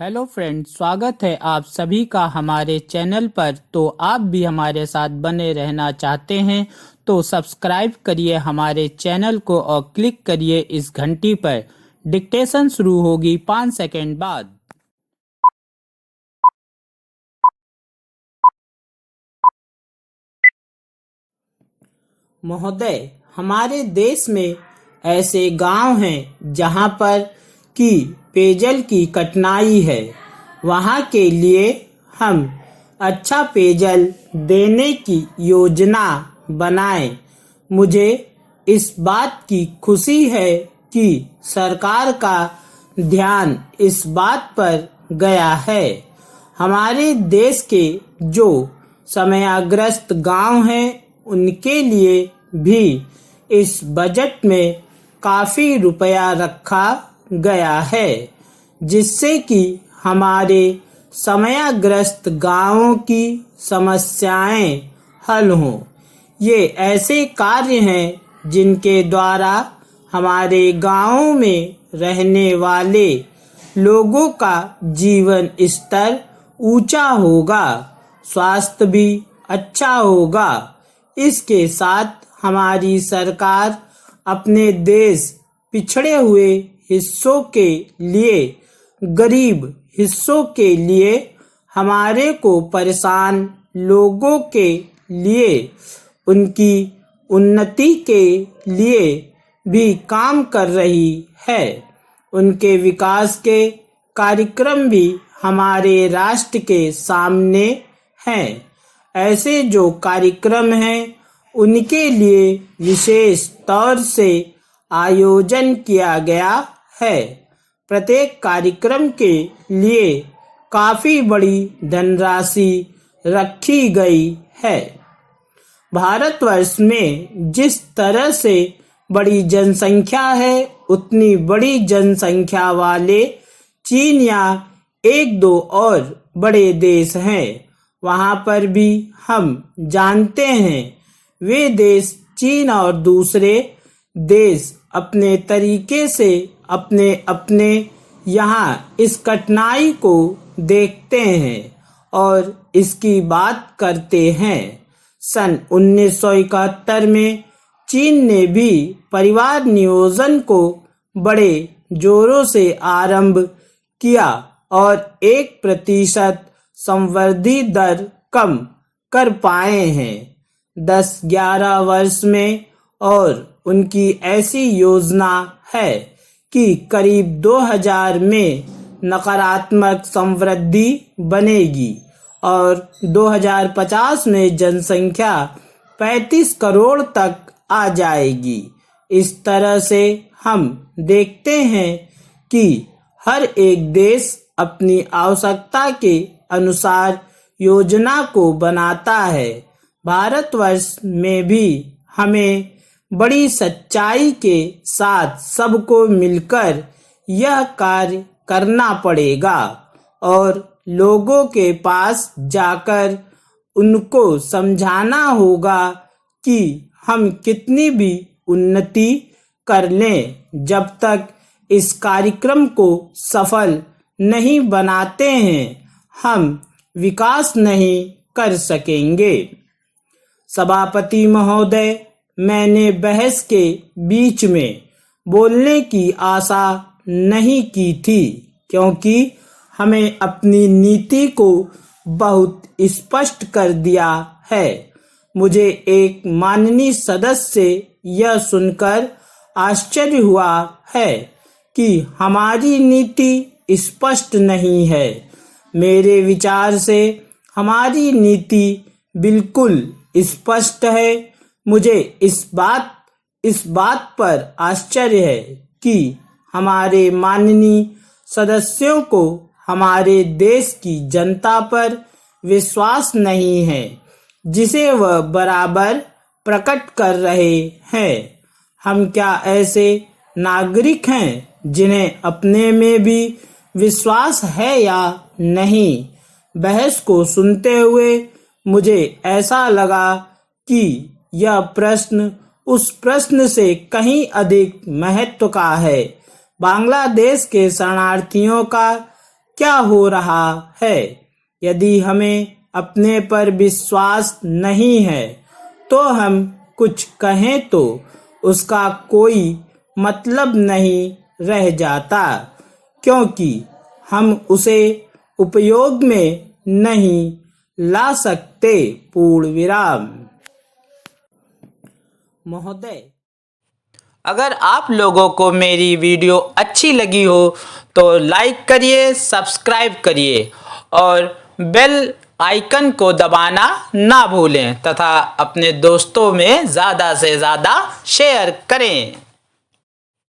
Hello friends, स्वागत है आप सभी का हमारे चैनल पर। तो आप भी हमारे साथ बने रहना चाहते हैं तो सब्सक्राइब करिए हमारे चैनल को और क्लिक करिए इस घंटी पर। डिक्टेशन शुरू होगी 5 सेकंड बाद। महोदय, हमारे देश में ऐसे गांव हैं जहां पर कि पेयजल की कठिनाई है। वहां के लिए हम अच्छा पेयजल देने की योजना बनाएं। मुझे इस बात की खुशी है कि सरकार का ध्यान इस बात पर गया है। हमारे देश के जो समस्याग्रस्त गांव हैं उनके लिए भी इस बजट में काफी रुपया रखा गया है, जिससे कि हमारे समस्याग्रस्त गांवों की समस्याएं हल हों। ये ऐसे कार्य हैं जिनके द्वारा हमारे गांवों में रहने वाले लोगों का जीवन स्तर ऊंचा होगा, स्वास्थ्य भी अच्छा होगा। इसके साथ हमारी सरकार अपने देश पिछड़े हुए हिस्सों के लिए, गरीब हिस्सों के लिए, हमारे को परेशान लोगों के लिए, उनकी उन्नति के लिए भी काम कर रही है। उनके विकास के कार्यक्रम भी हमारे राष्ट्र के सामने हैं। ऐसे जो कार्यक्रम हैं उनके लिए विशेष तौर से आयोजन किया गया है। प्रत्येक कार्यक्रम के लिए काफी बड़ी धनराशि रखी गई है। भारतवर्ष में जिस तरह से बड़ी जनसंख्या है, उतनी बड़ी जनसंख्या वाले चीन या एक दो और बड़े देश हैं। वहां पर भी हम जानते हैं वे देश, चीन और दूसरे देश अपने तरीके से अपने अपने यहाँ इस कठिनाई को देखते हैं और इसकी बात करते हैं। सन 1971 में चीन ने भी परिवार नियोजन को बड़े जोरों से आरंभ किया और 1% संवृद्धि दर कम कर पाए हैं 10-11 वर्ष में। और उनकी ऐसी योजना है कि करीब 2000 में नकारात्मक समृद्धि बनेगी और 2050 में जनसंख्या 35 करोड़ तक आ जाएगी। इस तरह से हम देखते हैं कि हर एक देश अपनी आवश्यकता के अनुसार योजना को बनाता है। भारतवर्ष में भी हमें बड़ी सच्चाई के साथ सबको मिलकर यह कार्य करना पड़ेगा और लोगों के पास जाकर उनको समझाना होगा कि हम कितनी भी उन्नति कर लें, जब तक इस कार्यक्रम को सफल नहीं बनाते हैं हम विकास नहीं कर सकेंगे। सभापति महोदय, मैंने बहस के बीच में बोलने की आशा नहीं की थी, क्योंकि हमें अपनी नीति को बहुत स्पष्ट कर दिया है। मुझे एक माननीय सदस्य से यह सुनकर आश्चर्य हुआ है कि हमारी नीति स्पष्ट नहीं है। मेरे विचार से हमारी नीति बिल्कुल स्पष्ट है। मुझे इस बात पर आश्चर्य है कि हमारे माननीय सदस्यों को हमारे देश की जनता पर विश्वास नहीं है, जिसे वह बराबर प्रकट कर रहे हैं। हम क्या ऐसे नागरिक हैं जिन्हें अपने में भी विश्वास है या नहीं? बहस को सुनते हुए मुझे ऐसा लगा कि यह प्रश्न उस प्रश्न से कहीं अधिक महत्व का है। बांग्लादेश के शरणार्थियों का क्या हो रहा है। यदि हमें अपने पर विश्वास नहीं है तो हम कुछ कहें तो उसका कोई मतलब नहीं रह जाता, क्योंकि हम उसे उपयोग में नहीं ला सकते। पूर्ण विराम। महोदय, अगर आप लोगों को मेरी वीडियो अच्छी लगी हो तो लाइक करिए, सब्सक्राइब करिए और बेल आइकन को दबाना ना भूलें तथा अपने दोस्तों में ज़्यादा से ज़्यादा शेयर करें।